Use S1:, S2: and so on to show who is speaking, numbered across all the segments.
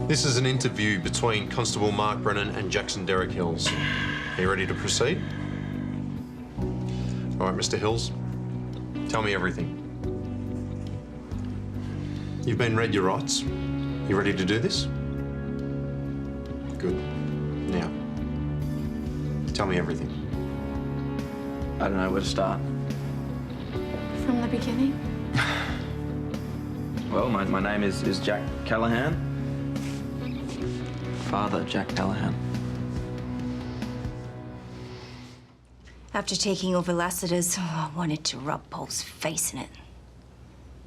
S1: This is an interview between Constable Mark Brennan and Jackson Derek Hills. Are you ready to proceed? All right, Mr. Hills, tell me everything. You've been read your rights. You ready to do this? Good. Now, tell me everything.
S2: I don't know where to start.
S3: From the beginning?
S2: Well, my name is Jack Callahan. Father Jack Callahan.
S4: After taking over Lassiters, I wanted to rub Paul's face in it.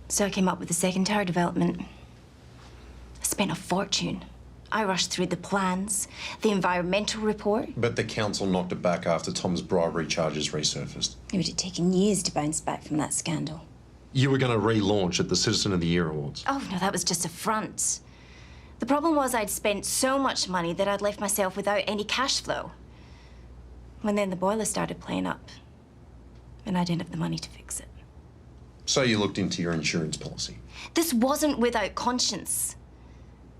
S4: So I came up with the second tower development. I spent a fortune. I rushed through the plans, the environmental report.
S1: But the council knocked it back after Tom's bribery charges resurfaced.
S4: It would have taken years to bounce back from that scandal.
S1: You were going to relaunch at the Citizen of the Year Awards.
S4: Oh, no, that was just a front. The problem was I'd spent so much money that I'd left myself without any cash flow. When then the boiler started playing up, and I didn't have the money to fix it.
S1: So you looked into your insurance policy?
S4: This wasn't without conscience.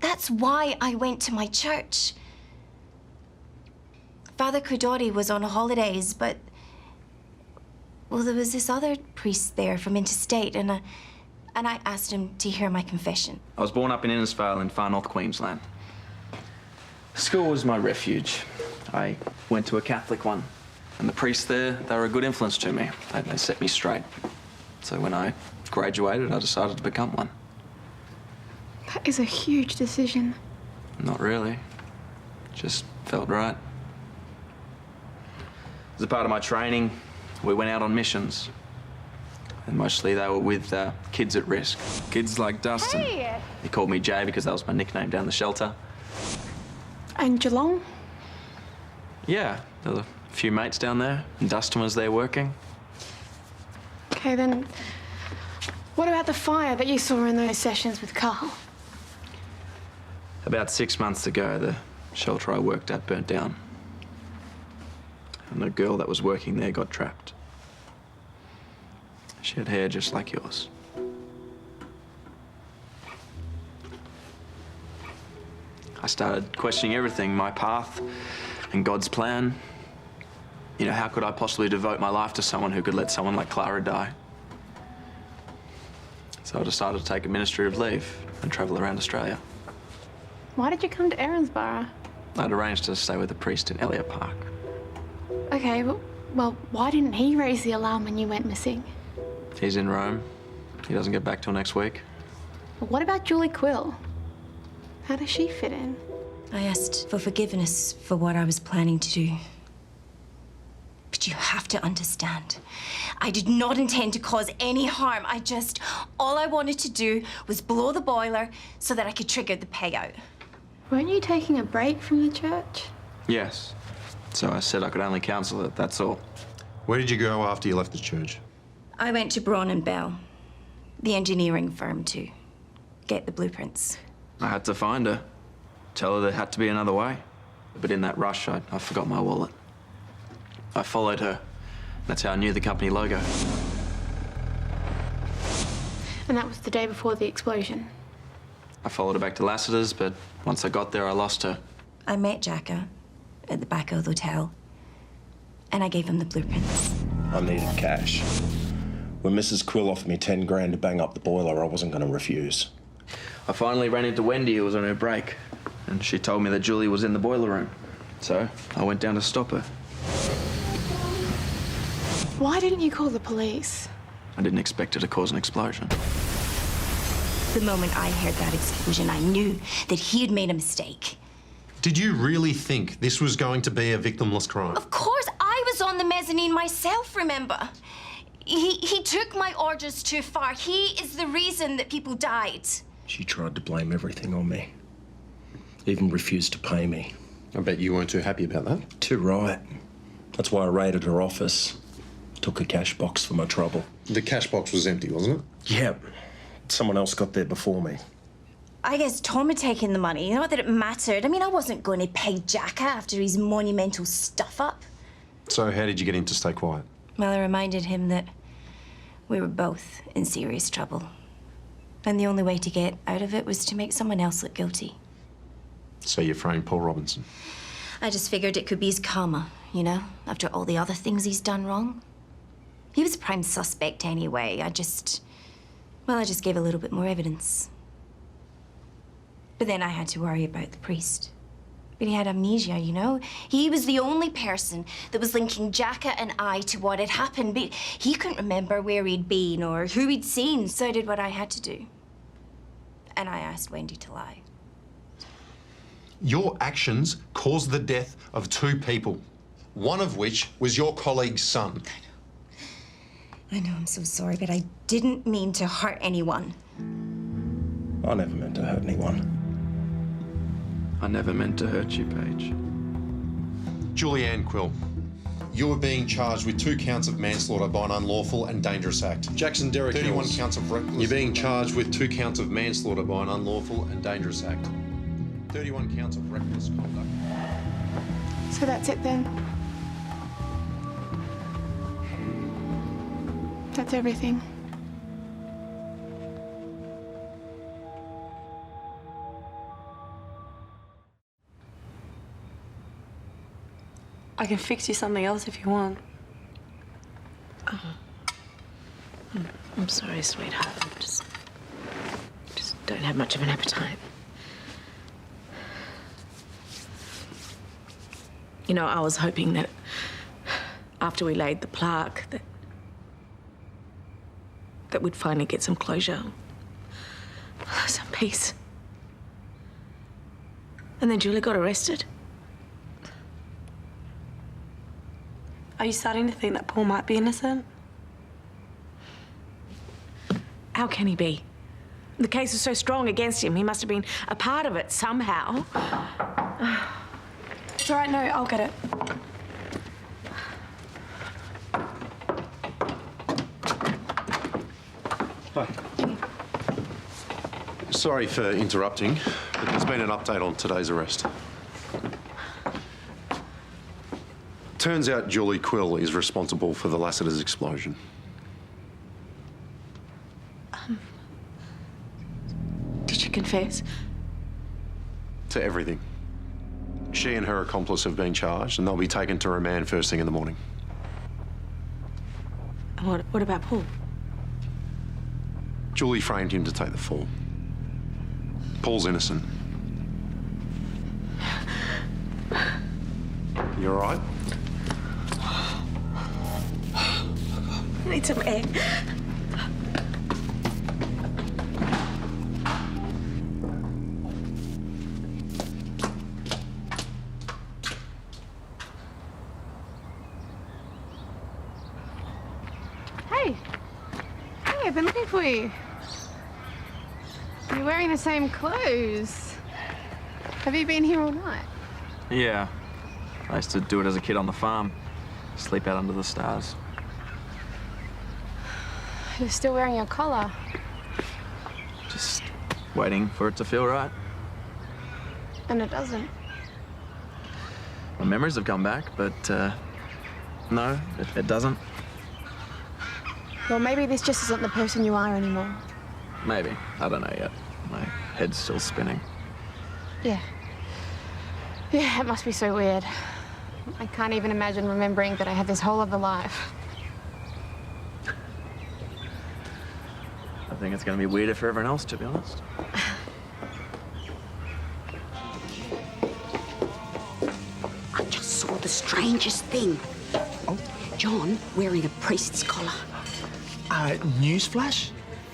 S4: That's why I went to my church. Father Toadie was on holidays, but... well, there was this other priest there from interstate, and I asked him to hear my confession.
S2: I was born up in Innisfail in far north Queensland. School was my refuge. I went to a Catholic one, and the priests there, they were a good influence to me. They set me straight. So when I graduated, I decided to become one.
S3: That is a huge decision.
S2: Not really. Just felt right. As a part of my training, we went out on missions. And mostly they were with kids at risk. Kids like Dustin.
S3: Hey!
S2: He called me Jay because that was my nickname down the shelter.
S3: And Geelong?
S2: Yeah, there were a few mates down there, and Dustin was there working.
S3: Okay, then what about the fire that you saw in those sessions with Karl?
S2: About 6 months ago, the shelter I worked at burnt down. And the girl that was working there got trapped. She had hair just like yours. I started questioning everything, my path and God's plan. You know, how could I possibly devote my life to someone who could let someone like Clara die? So I decided to take administrative leave and travel around Australia.
S3: Why did you come to Erinsborough?
S2: I'd arranged to stay with a priest in Elliot Park.
S3: Okay, well, why didn't he raise the alarm when you went missing?
S2: He's in Rome. He doesn't get back till next week.
S3: Well, what about Julie Quill? How does she fit in?
S4: I asked for forgiveness for what I was planning to do. But you have to understand, I did not intend to cause any harm. All I wanted to do was blow the boiler so that I could trigger the payout.
S3: Weren't you taking a break from the church?
S2: Yes. So I said I could only counsel it, that's all.
S1: Where did you go after you left the church?
S4: I went to Braun and Bell, the engineering firm, to get the blueprints.
S2: I had to find her. Tell her there had to be another way. But in that rush, I forgot my wallet. I followed her. That's how I knew the company logo.
S3: And that was the day before the explosion?
S2: I followed her back to Lassiters, but once I got there, I lost her.
S4: I met Jacka at the back of the hotel, and I gave him the blueprints.
S5: I needed cash. When Mrs. Quill offered me 10 grand to bang up the boiler, I wasn't going to refuse.
S2: I finally ran into Wendy, who was on her break, and she told me that Julie was in the boiler room. So I went down to stop her.
S3: Why didn't you call the police?
S2: I didn't expect her to cause an explosion.
S4: The moment I heard that explosion, I knew that he had made a mistake.
S1: Did you really think this was going to be a victimless crime?
S4: Of course, I was on the mezzanine myself, remember? He took my orders too far. He is the reason that people died.
S5: She tried to blame everything on me. Even refused to pay me.
S1: I bet you weren't too happy about that.
S5: Too right. That's why I raided her office. Took a cash box for my trouble.
S1: The cash box was empty, wasn't it?
S5: Yep. Someone else got there before me.
S4: I guess Tom had taken the money. Not that it mattered. I mean, I wasn't going to pay Jacka after his monumental stuff-up.
S1: So how did you get him to stay quiet?
S4: Well, I reminded him that we were both in serious trouble. And the only way to get out of it was to make someone else look guilty.
S1: So you framed Paul Robinson?
S4: I just figured it could be his karma, you know, after all the other things he's done wrong. He was a prime suspect anyway. I just gave a little bit more evidence. But then I had to worry about the priest. But he had amnesia, you know? He was the only person that was linking Jacka and I to what had happened, but he couldn't remember where he'd been or who he'd seen, so I did what I had to do. And I asked Wendy to lie.
S1: Your actions caused the death of 2 people, one of which was your colleague's son.
S4: I know, I'm so sorry, but I didn't mean to hurt anyone.
S5: I never meant to hurt anyone.
S2: I never meant to hurt you, Paige.
S1: Julie Quill, you are being charged with 2 counts of manslaughter by an unlawful and dangerous act. Jackson Derrick 31
S5: Hills.
S1: counts of reckless... You're being charged with 2 counts of manslaughter by an unlawful and dangerous act. 31 counts of reckless conduct.
S3: So that's it then? That's everything?
S6: I can fix you something else if you want.
S7: I'm sorry, sweetheart. I just don't have much of an appetite. You know, I was hoping that after we laid the plaque that we'd finally get some closure, some peace. And then Julie got arrested.
S6: Are you starting to think that Paul might be innocent?
S7: How can he be? The case is so strong against him. He must have been a part of it somehow.
S6: It's all right, no, I'll get it.
S1: Hi. Sorry for interrupting, but there's been an update on today's arrest. Turns out Julie Quill is responsible for the Lassiters explosion.
S7: Did you confess?
S1: To everything. She and her accomplice have been charged and they'll be taken to remand first thing in the morning.
S7: And what about Paul?
S1: Julie framed him to take the fall. Paul's innocent. You all right?
S7: I need some air.
S3: Hey, I've been looking for you. You're wearing the same clothes. Have you been here all night?
S2: Yeah. I used to do it as a kid on the farm. Sleep out under the stars.
S3: You're still wearing your collar.
S2: Just waiting for it to feel right.
S3: And it doesn't.
S2: My memories have come back, but no, it doesn't.
S3: Well, maybe this just isn't the person you are anymore.
S2: Maybe. I don't know yet. My head's still spinning.
S3: Yeah. Yeah, it must be so weird. I can't even imagine remembering that I had this whole other life.
S2: I think it's going to be weirder for everyone else, to be honest.
S8: I just saw the strangest thing. Oh, John wearing a priest's collar.
S9: Newsflash?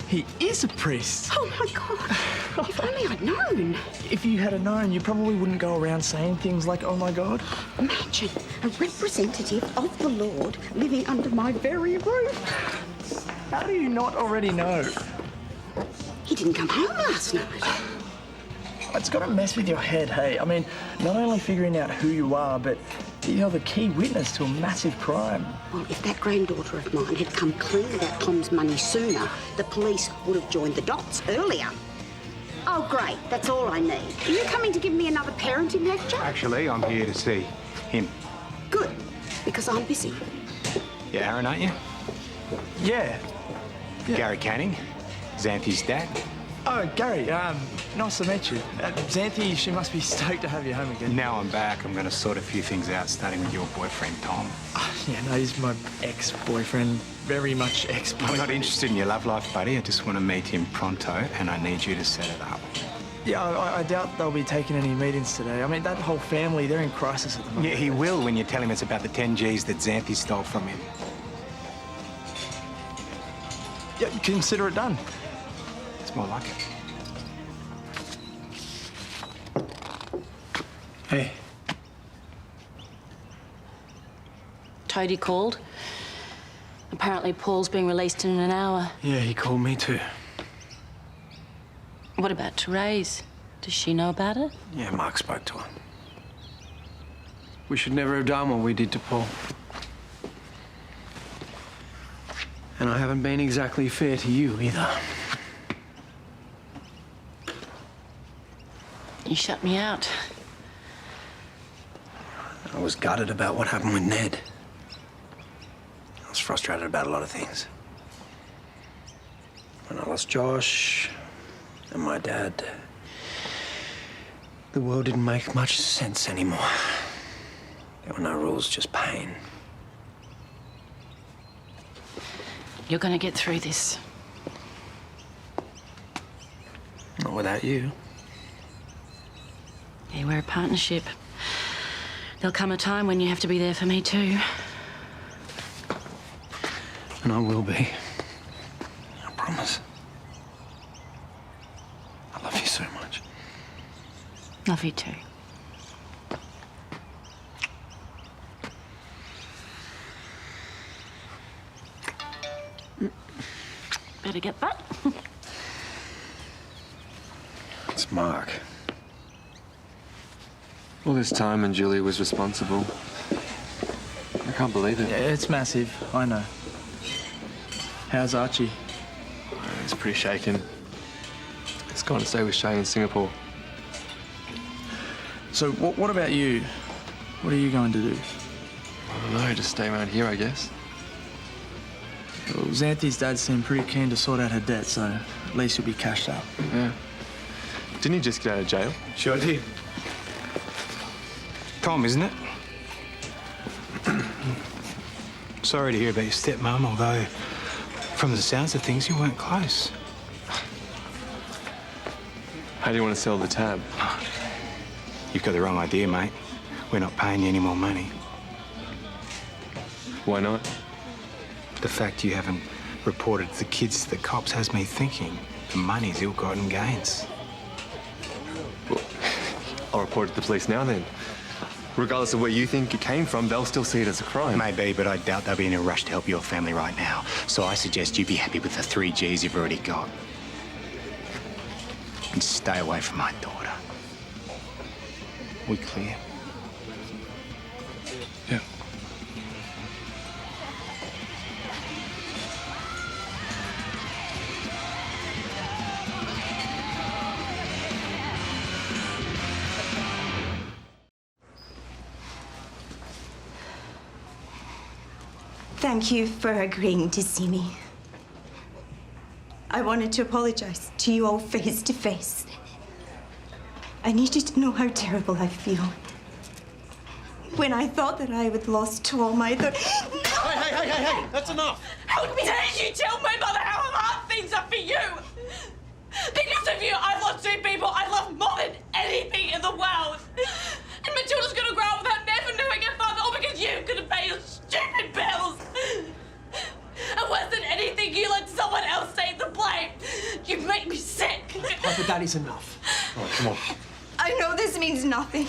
S9: He is a priest.
S8: Oh, my God. If only I'd known.
S9: If you had known, you probably wouldn't go around saying things like, oh, my God.
S8: Imagine a representative of the Lord living under my very roof.
S9: How do you not already know?
S8: He didn't come home last night.
S9: It's got to mess with your head, hey? I mean, not only figuring out who you are, but you're the key witness to a massive crime.
S8: Well, if that granddaughter of mine had come clean about Tom's money sooner, the police would have joined the dots earlier. Oh, great. That's all I need. Are you coming to give me another parenting lecture?
S10: Actually, I'm here to see him.
S8: Good, because I'm busy.
S10: You're Aaron, aren't you?
S9: Yeah.
S10: Gary Canning, Xanthi's dad.
S9: Oh, Gary, nice to meet you. Xanthi, she must be stoked to have you home again.
S10: Now I'm back, I'm going to sort a few things out, starting with your boyfriend, Tom.
S9: Yeah, no, he's my ex-boyfriend. Very much ex-boyfriend.
S10: I'm not interested in your love life, buddy. I just want to meet him pronto, and I need you to set it up.
S9: Yeah, I doubt they'll be taking any meetings today. I mean, that whole family, they're in crisis at the moment.
S10: Yeah, he will when you tell him it's about the 10 G's that Xanthi stole from him.
S9: Yeah, consider it done.
S10: It's more like it.
S9: Hey.
S11: Toadie called. Apparently Paul's being released in an hour.
S9: Yeah, he called me too.
S11: What about Terese? Does she know about it?
S12: Yeah, Mark spoke to her. We should never have done what we did to Paul. And I haven't been exactly fair to you either.
S11: You shut me out.
S12: I was gutted about what happened with Ned. I was frustrated about a lot of things. When I lost Josh and my dad, the world didn't make much sense anymore. There were no rules, just pain.
S11: You're gonna get through this.
S12: Not without you.
S11: Yeah, we're a partnership. There'll come a time when you have to be there for me too.
S12: And I will be. I promise. I love you so much.
S11: Love you too. Better get that.
S12: It's Mark.
S13: All this time and Julie was responsible. I can't believe it.
S9: Yeah, it's massive, I know. How's Archie?
S13: He's pretty shaken. He's gone to stay with Shay in Singapore.
S9: So what about you? What are you going to do?
S13: I don't know, just stay around here, I guess.
S9: Well, Xanthi's dad seemed pretty keen to sort out her debt, so at least you'll be cashed up.
S13: Yeah. Didn't he just get out of jail?
S10: Sure did. Tom, isn't it? Sorry to hear about your stepmom, although from the sounds of things, you weren't close.
S13: How do you want to sell the tab?
S10: You've got the wrong idea, mate. We're not paying you any more money.
S13: Why not?
S10: The fact you haven't reported the kids to the cops has me thinking the money's ill-gotten gains.
S13: Well, I'll report it to the police now then. Regardless of where you think it came from, they'll still see it as a crime.
S10: Maybe, but I doubt they'll be in a rush to help your family right now. So I suggest you be happy with the 3 Gs you've already got. And stay away from my daughter. We clear?
S13: Yeah.
S4: Thank you for agreeing to see me. I wanted to apologize to you all face to face. I need you to know how terrible I feel. When I thought that I had lost Tom, I thought...
S5: Hey, that's enough.
S7: How dare you tell my mother how hard things are for you? Because of you, I've lost 2 people I love more than anything in the world. And Matilda's gonna grow up without never knowing her father, all because you couldn't pay your stupid bills. And worse than anything, you let someone else take the blame. You make me sick.
S5: But that is enough. All right, come on.
S4: I know this means nothing,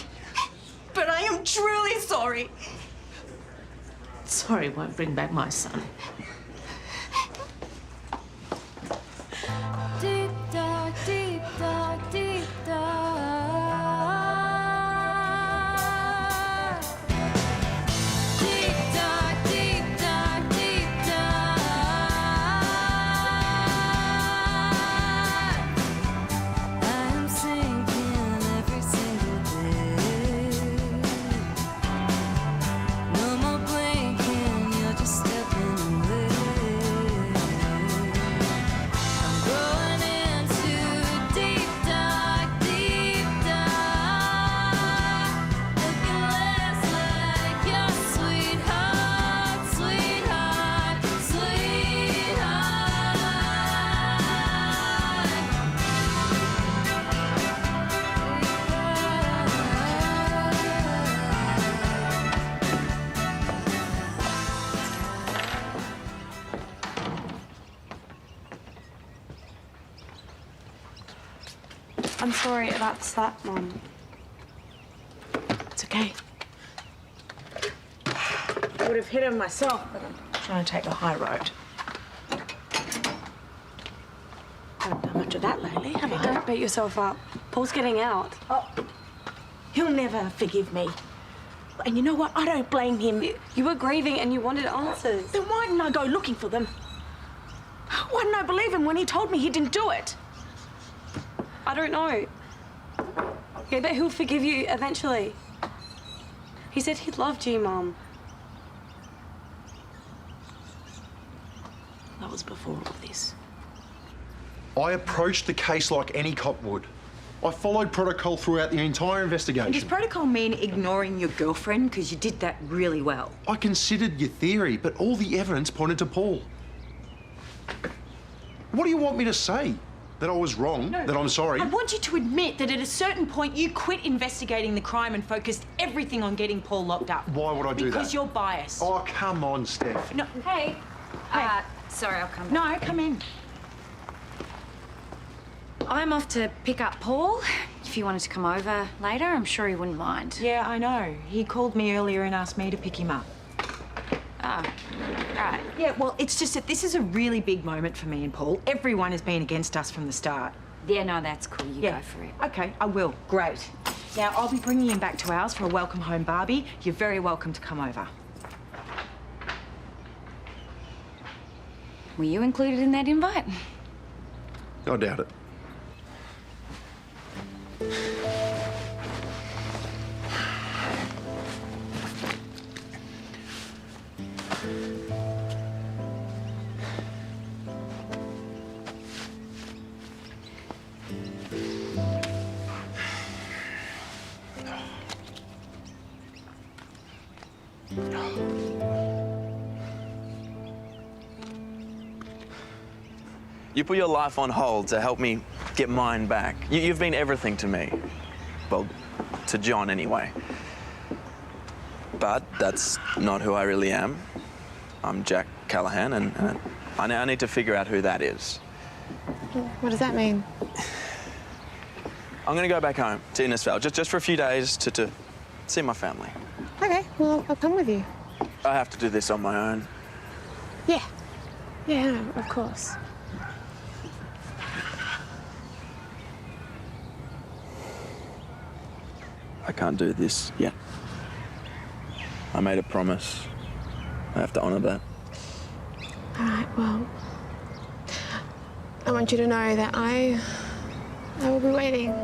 S4: but I am truly sorry.
S7: Sorry won't bring back my son.
S14: Deep dark, deep dark, deep dark. Deep dark, deep dark, deep dark. I am sinking every single day. No more blinking, you're just stepping away.
S6: I'm sorry about the slap, Mum.
S15: It's okay. I would have hit him myself, but I'm trying to take the high road. Haven't done much of that lately, have I?
S6: Don't beat yourself up. Paul's getting out.
S15: Oh, he'll never forgive me. And you know what? I don't blame him.
S6: You were grieving and you wanted answers.
S15: Then why didn't I go looking for them? Why didn't I believe him when he told me he didn't do it?
S6: I don't know. Yeah, but he'll forgive you eventually. He said he loved you, Mum.
S15: That was before all this.
S16: I approached the case like any cop would. I followed protocol throughout the entire investigation.
S17: And does protocol mean ignoring your girlfriend? Because you did that really well.
S16: I considered your theory, but all the evidence pointed to Paul. What do you want me to say? That I was wrong?
S17: No,
S16: that I'm sorry?
S17: I want you to admit that at a certain point you quit investigating the crime and focused everything on getting Paul locked up.
S16: Why would I do that?
S17: Because you're biased.
S16: Oh, come on, Steph.
S17: No.
S4: Hey. Sorry, I'll come.
S17: No, come in.
S4: I'm off to pick up Paul. If you wanted to come over later, I'm sure he wouldn't mind.
S17: Yeah, I know. He called me earlier and asked me to pick him up.
S4: Oh, right.
S17: Yeah, well, it's just that this is a really big moment for me and Paul. Everyone has been against us from the start.
S4: Yeah, no, that's cool. You go for it.
S17: Okay, I will. Great. Now, I'll be bringing him back to ours for a welcome home barbie. You're very welcome to come over.
S4: Were you included in that invite?
S16: I doubt it.
S2: You put your life on hold to help me get mine back. You've been everything to me. Well, to John anyway. But that's not who I really am. I'm Jack Callahan, and I now need to figure out who that is.
S3: What does that mean?
S2: I'm going to go back home to Innisfail, just for a few days to see my family.
S3: Okay, well, I'll come with you.
S2: I have to do this on my own.
S3: Yeah. Yeah, no, of course.
S2: I can't do this yet. I made a promise. I have to honour that.
S3: All right, well, I want you to know that I will be waiting.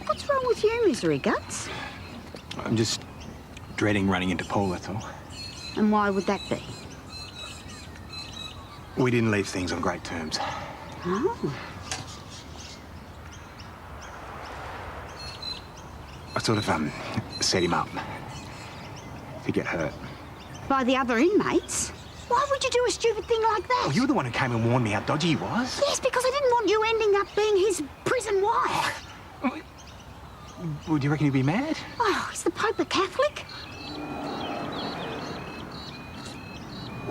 S8: What's wrong with you, misery guts?
S10: I'm just dreading running into Paul, that's all.
S8: And why would that be?
S10: We didn't leave things on great terms.
S8: Oh.
S10: I sort of, set him up to get hurt.
S8: By the other inmates? Why would you do a stupid thing like that?
S10: Oh, you were the one who came and warned me how dodgy he was.
S8: Yes, because I didn't want you ending up being his prison wife.
S10: Would you reckon he'd be mad?
S8: Oh, is the Pope a Catholic?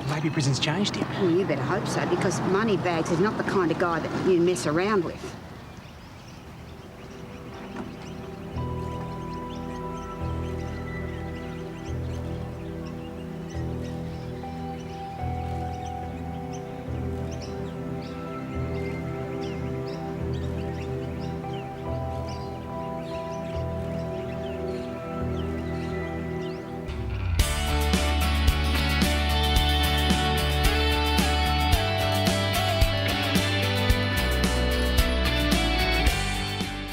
S10: Maybe prison's changed him.
S8: Well, you better hope so, because Moneybags is not the kind of guy that you mess around with.